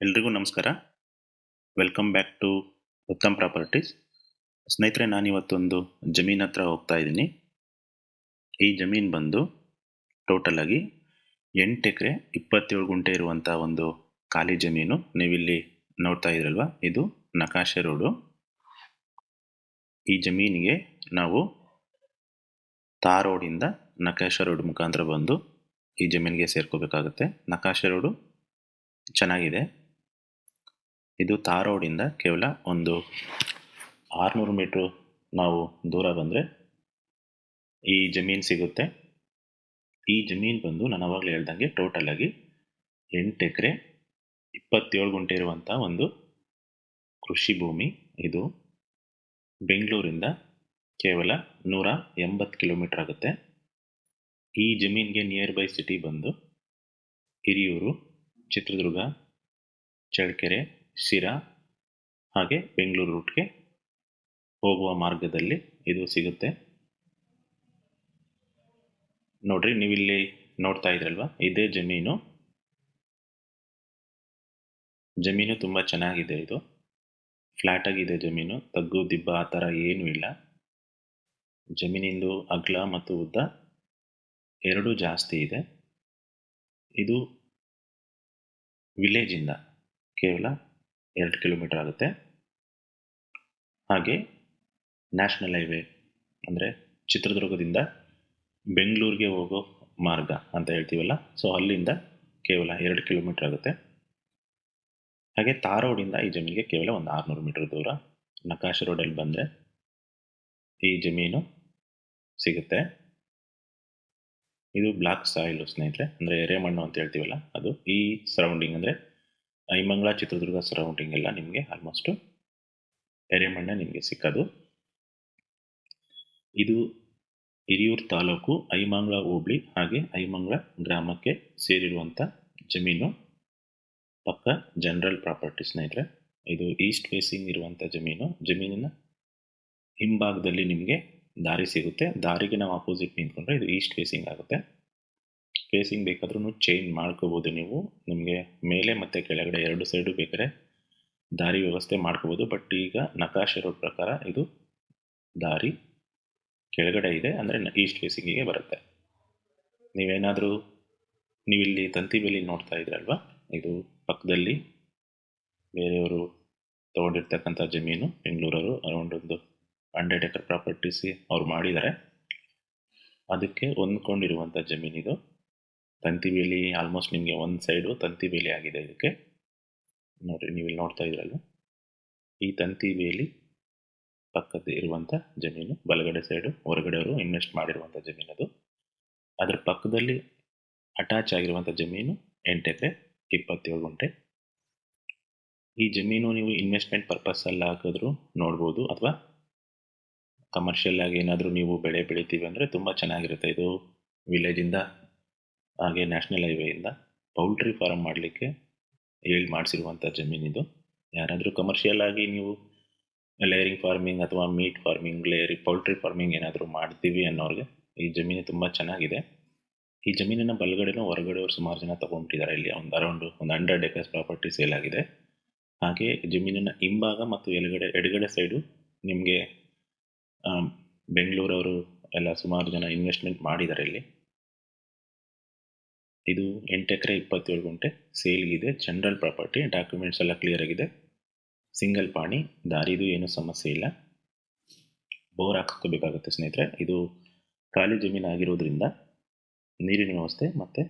ಎಲ್ರಿಗೂ ನಮಸ್ಕಾರ. Welcome back to Uttam Properties. ಸ್ನೇಹಿತರೆ, ನಾನಿವತ್ತೊಂದು ಜಮೀನ್ ಹತ್ರ ಹೋಗ್ತಾ ಇದ್ದೀನಿ. ಈ ಜಮೀನು ಬಂದು ಟೋಟಲ್ ಆಗಿ 8 ಎಕರೆ 27 ಗುಂಟೆ ಇರುವಂಥ ಒಂದು ಖಾಲಿ ಜಮೀನು. ನೀವಿಲ್ಲಿ ನೋಡ್ತಾ ಇದ್ರಲ್ವಾ, ಇದು ನಕಾಶೆ ರೋಡು. ಈ ಜಮೀನಿಗೆ ನಾವು ತಾರ್ ರೋಡಿಂದ ನಕಾಶೆ ರೋಡ್ ಮುಖಾಂತರ ಬಂದು ಈ ಜಮೀನಿಗೆ ಸೇರ್ಕೋಬೇಕಾಗತ್ತೆ. ನಕಾಶೆ ರೋಡು ಚೆನ್ನಾಗಿದೆ. ಇದು ತಾರ್ ರೋಡಿಂದ ಕೇವಲ ಒಂದು 600 ಮೀಟ್ರು ನಾವು ದೂರ ಬಂದರೆ ಈ ಜಮೀನು ಸಿಗುತ್ತೆ. ಈ ಜಮೀನು ಬಂದು ನಾನು ಅವಾಗಲೇ ಹೇಳ್ದಂಗೆ ಟೋಟಲ್ ಆಗಿ 8 ಎಕರೆ 27 ಗುಂಟೆ ಇರುವಂಥ ಒಂದು ಕೃಷಿ ಭೂಮಿ. ಇದು ಬೆಂಗಳೂರಿಂದ ಕೇವಲ 180 ಕಿಲೋಮೀಟರ್ ಆಗುತ್ತೆ. ಈ ಜಮೀನಿಗೆ ನಿಯರ್ ಬೈ ಸಿಟಿ ಬಂದು ಹಿರಿಯೂರು, ಚಿತ್ರದುರ್ಗ, ಚಳ್ಳಕೆರೆ, ಶಿರಾ ಹಾಗೆ ಬೆಂಗಳೂರು ರೂಟ್ಗೆ ಹೋಗುವ ಮಾರ್ಗದಲ್ಲಿ ಇದು ಸಿಗುತ್ತೆ. ನೋಡ್ರಿ, ನೀವಿಲ್ಲಿ ನೋಡ್ತಾ ಇದ್ರಲ್ವಾ, ಇದೇ ಜಮೀನು ತುಂಬ ಚೆನ್ನಾಗಿದೆ. ಇದು ಫ್ಲಾಟ್ ಆಗಿದೆ ಜಮೀನು, ತಗ್ಗು ದಿಬ್ಬ ಆ ಥರ ಏನೂ ಇಲ್ಲ. ಜಮೀನಿಂದು ಅಗಲ ಮತ್ತು ಉದ್ದ ಎರಡೂ ಜಾಸ್ತಿ ಇದೆ. ಇದು ವಿಲೇಜಿಂದ ಕೇವಲ 2 ಕಿಲೋಮೀಟರ್ ಆಗುತ್ತೆ. ಹಾಗೆ ನ್ಯಾಷನಲ್ ಹೈವೇ ಅಂದರೆ ಚಿತ್ರದುರ್ಗದಿಂದ ಬೆಂಗಳೂರಿಗೆ ಹೋಗೋ ಮಾರ್ಗ ಅಂತ ಹೇಳ್ತೀವಲ್ಲ, ಸೊ ಅಲ್ಲಿಂದ ಕೇವಲ 2 ಕಿಲೋಮೀಟರ್ ಆಗುತ್ತೆ. ಹಾಗೆ ತಾರ್ ರೋಡಿಂದ ಈ ಜಮೀನಿಗೆ ಕೇವಲ ಒಂದು 600 ಮೀಟರ್ ದೂರ. ನಕಾಶೆ ರೋಡಲ್ಲಿ ಬಂದರೆ ಈ ಜಮೀನು ಸಿಗುತ್ತೆ. ಇದು ಬ್ಲಾಕ್ ಸಾಯಿಲು ಸ್ನೇಹಿತರೆ, ಅಂದರೆ ಎರೆಮಣ್ಣು ಅಂತ ಹೇಳ್ತೀವಲ್ಲ ಅದು. ಈ ಸರೌಂಡಿಂಗ್ ಅಂದರೆ ಐಮಂಗ್ಲ, ಚಿತ್ರದುರ್ಗ ಸರೌಂಡಿಂಗ್ ಎಲ್ಲ ನಿಮಗೆ ಆಲ್ಮೋಸ್ಟು ಎರೆಮಣ್ಣೆ ನಿಮಗೆ ಸಿಕ್ಕೋದು. ಇದು ಹಿರಿಯೂರು ತಾಲೂಕು ಐಮಂಗ್ಲ ಹೋಬಳಿ ಹಾಗೆ ಐಮಂಗ್ಲ ಗ್ರಾಮಕ್ಕೆ ಸೇರಿರುವಂಥ ಜಮೀನು. ಪಕ್ಕ ಜನರಲ್ ಪ್ರಾಪರ್ಟಿ ಸ್ನೇಹಿತರೆ. ಇದು ಈಸ್ಟ್ ಫೇಸಿಂಗ್ ಇರುವಂಥ ಜಮೀನಿನ ಹಿಂಭಾಗದಲ್ಲಿ ನಿಮಗೆ ದಾರಿ ಸಿಗುತ್ತೆ. ದಾರಿಗೆ ನಾವು ಅಪೋಸಿಟ್ ನಿಂತ್ಕೊಂಡ್ರೆ ಇದು ಈಸ್ಟ್ ಫೇಸಿಂಗ್ ಆಗುತ್ತೆ. ಫೇಸಿಂಗ್ ಬೇಕಾದ್ರೂ ಚೇಂಜ್ ಮಾಡ್ಕೋಬೋದು ನೀವು. ನಿಮಗೆ ಮೇಲೆ ಮತ್ತು ಕೆಳಗಡೆ ಎರಡು ಸೈಡು ಬೇಕಾದ್ರೆ ದಾರಿ ವ್ಯವಸ್ಥೆ ಮಾಡ್ಕೋಬೋದು. ಬಟ್ ಈಗ ನಕಾಶೆ ರೋಡ್ ಪ್ರಕಾರ ಇದು ದಾರಿ ಕೆಳಗಡೆ ಇದೆ, ಅಂದರೆ ಈಸ್ಟ್ ಫೇಸಿಂಗಿಗೆ ಬರುತ್ತೆ. ನೀವಿಲ್ಲಿ ತಂತಿ ಬೇಲಿ ನೋಡ್ತಾ ಇದ್ರಲ್ವಾ, ಇದು ಪಕ್ಕದಲ್ಲಿ ಬೇರೆಯವರು ತೊಗೊಂಡಿರ್ತಕ್ಕಂಥ ಜಮೀನು. ಬೆಂಗಳೂರವರು ಅರೌಂಡ್ ಒಂದು 100 ಎಕರೆ ಪ್ರಾಪರ್ಟೀಸಿ ಅವ್ರು ಮಾಡಿದ್ದಾರೆ. ಅದಕ್ಕೆ ಹೊಂದ್ಕೊಂಡಿರುವಂಥ ಜಮೀನಿದು. ತಂತಿ ಬೇಲಿ ಆಲ್ಮೋಸ್ಟ್ ನಿಮಗೆ ಒಂದು ಸೈಡು ತಂತಿ ಬೇಲಿ ಆಗಿದೆ ಇದಕ್ಕೆ. ನೋಡಿರಿ, ನೀವಿಲ್ಲಿ ನೋಡ್ತಾ ಇದ್ರಲ್ವ, ಈ ತಂತಿ ಬೇಲಿ ಪಕ್ಕದ ಇರುವಂಥ ಜಮೀನು. ಬಲಗಡೆ ಸೈಡು ಹೊರಗಡೆ ಅವರು ಇನ್ವೆಸ್ಟ್ ಮಾಡಿರುವಂಥ ಜಮೀನದು. ಅದರ ಪಕ್ಕದಲ್ಲಿ ಅಟ್ಯಾಚ್ ಆಗಿರುವಂಥ ಜಮೀನು 8 ಎಕರೆ 27 ಗುಂಟೆ. ಈ ಜಮೀನು ನೀವು ಇನ್ವೆಸ್ಟ್ಮೆಂಟ್ ಪರ್ಪಸ್ಸಲ್ಲಿ ಹಾಕಿದ್ರೂ ನೋಡ್ಬೋದು, ಅಥವಾ ಕಮರ್ಷಿಯಲ್ ಆಗಿ ಏನಾದರೂ ನೀವು ಬೆಳೆ ಬೆಳಿತೀವಿ ಅಂದರೆ ತುಂಬ ಚೆನ್ನಾಗಿರುತ್ತೆ. ಇದು ವಿಲೇಜಿಂದ ಹಾಗೆ ನ್ಯಾಷನಲ್ ಹೈವೇಯಿಂದ ಪೌಲ್ಟ್ರಿ ಫಾರ್ಮ್ ಮಾಡಲಿಕ್ಕೆ ಮಾಡಿಸಿರುವಂಥ ಜಮೀನಿದು. ಯಾರಾದರೂ ಕಮರ್ಷಿಯಲ್ ಆಗಿ ನೀವು ಲೇಯರಿಂಗ್ ಫಾರ್ಮಿಂಗ್ ಅಥವಾ ಮೀಟ್ ಫಾರ್ಮಿಂಗ್, ಪೌಲ್ಟ್ರಿ ಫಾರ್ಮಿಂಗ್ ಏನಾದರೂ ಮಾಡ್ತೀವಿ ಅನ್ನೋರಿಗೆ ಈ ಜಮೀನು ತುಂಬ ಚೆನ್ನಾಗಿದೆ. ಈ ಜಮೀನಿನ ಬಲಗಡೆನೂ ಹೊರಗಡೆಯವರು ಸುಮಾರು ಜನ ತೊಗೊಂಡಿದ್ದಾರೆ. ಇಲ್ಲಿ ಅರೌಂಡ್ 100 ಎಕರ್ಸ್ ಪ್ರಾಪರ್ಟಿ ಸೇಲ್ ಆಗಿದೆ. ಹಾಗೆ ಜಮೀನಿನ ಹಿಂಭಾಗ ಮತ್ತು ಎಡಗಡೆ ಸೈಡು ನಿಮಗೆ ಬೆಂಗಳೂರವರು ಎಲ್ಲ ಸುಮಾರು ಜನ ಇನ್ವೆಸ್ಟ್ಮೆಂಟ್ ಮಾಡಿದ್ದಾರೆ ಇಲ್ಲಿ. ಇದು 8 ಎಕರೆ 27 ಗುಂಟೆ ಸೇಲ್ಗಿದೆ. ಜನರಲ್ ಪ್ರಾಪರ್ಟಿ, ಡಾಕ್ಯುಮೆಂಟ್ಸ್ ಎಲ್ಲ ಕ್ಲಿಯರ್ ಆಗಿದೆ. ಸಿಂಗಲ್ ಪಾಣಿ, ದಾರಿದು ಏನೂ ಸಮಸ್ಯೆ ಇಲ್ಲ. ಬೋರ್ ಹಾಕೋಬೇಕಾಗುತ್ತೆ ಸ್ನೇಹಿತರೆ. ಇದು ಖಾಲಿ ಜಮೀನು ಆಗಿರೋದ್ರಿಂದ ನೀರಿನ ವ್ಯವಸ್ಥೆ ಮತ್ತು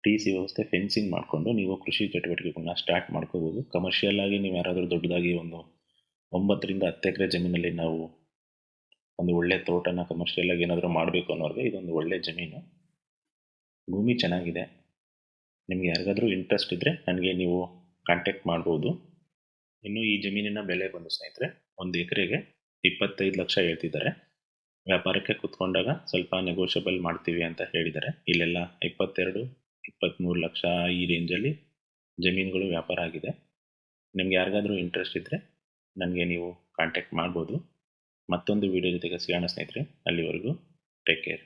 TC ವ್ಯವಸ್ಥೆ, ಫೆನ್ಸಿಂಗ್ ಮಾಡಿಕೊಂಡು ನೀವು ಕೃಷಿ ಚಟುವಟಿಕೆಗಳನ್ನ ಸ್ಟಾರ್ಟ್ ಮಾಡ್ಕೋಬೋದು. ಕಮರ್ಷಿಯಲ್ ಆಗಿ ನೀವು ಯಾರಾದರೂ ದೊಡ್ಡದಾಗಿ ಒಂದು 9 ರಿಂದ 10 ಎಕರೆ ಜಮೀನಲ್ಲಿ ನಾವು ಒಂದು ಒಳ್ಳೆ ತೋಟನ ಕಮರ್ಷಿಯಲ್ ಆಗಿ ಏನಾದರೂ ಮಾಡಬೇಕು ಅನ್ನೋರಿಗೆ ಇದೊಂದು ಒಳ್ಳೆ ಜಮೀನು. ಭೂಮಿ ಚೆನ್ನಾಗಿದೆ. ನಿಮ್ಗೆ ಯಾರಿಗಾದರೂ ಇಂಟ್ರೆಸ್ಟ್ ಇದ್ದರೆ ನನಗೆ ನೀವು ಕಾಂಟ್ಯಾಕ್ಟ್ ಮಾಡ್ಬೋದು. ಇನ್ನು ಈ ಜಮೀನಿನ ಬೆಲೆ ಬಂದು ಸ್ನೇಹಿತರೆ 1 ಎಕರೆಗೆ 25 ಲಕ್ಷ ಹೇಳ್ತಿದ್ದಾರೆ. ವ್ಯಾಪಾರಕ್ಕೆ ಕೂತ್ಕೊಂಡಾಗ ಸ್ವಲ್ಪ ನೆಗೋಷಿಯಬಲ್ ಮಾಡ್ತೀವಿ ಅಂತ ಹೇಳಿದ್ದಾರೆ. ಇಲ್ಲೆಲ್ಲ 22-23 ಲಕ್ಷ ಈ ರೇಂಜಲ್ಲಿ ಜಮೀನುಗಳು ವ್ಯಾಪಾರ ಆಗಿದೆ. ನಿಮ್ಗೆ ಯಾರಿಗಾದರೂ ಇಂಟ್ರೆಸ್ಟ್ ಇದ್ದರೆ ನನಗೆ ನೀವು ಕಾಂಟ್ಯಾಕ್ಟ್ ಮಾಡ್ಬೋದು. ಮತ್ತೊಂದು ವಿಡಿಯೋ ಜೊತೆಗೆ ಸಿಗೋಣ ಸ್ನೇಹಿತರೆ. ಅಲ್ಲಿವರೆಗೂ ಟೇಕ್ ಕೇರ್.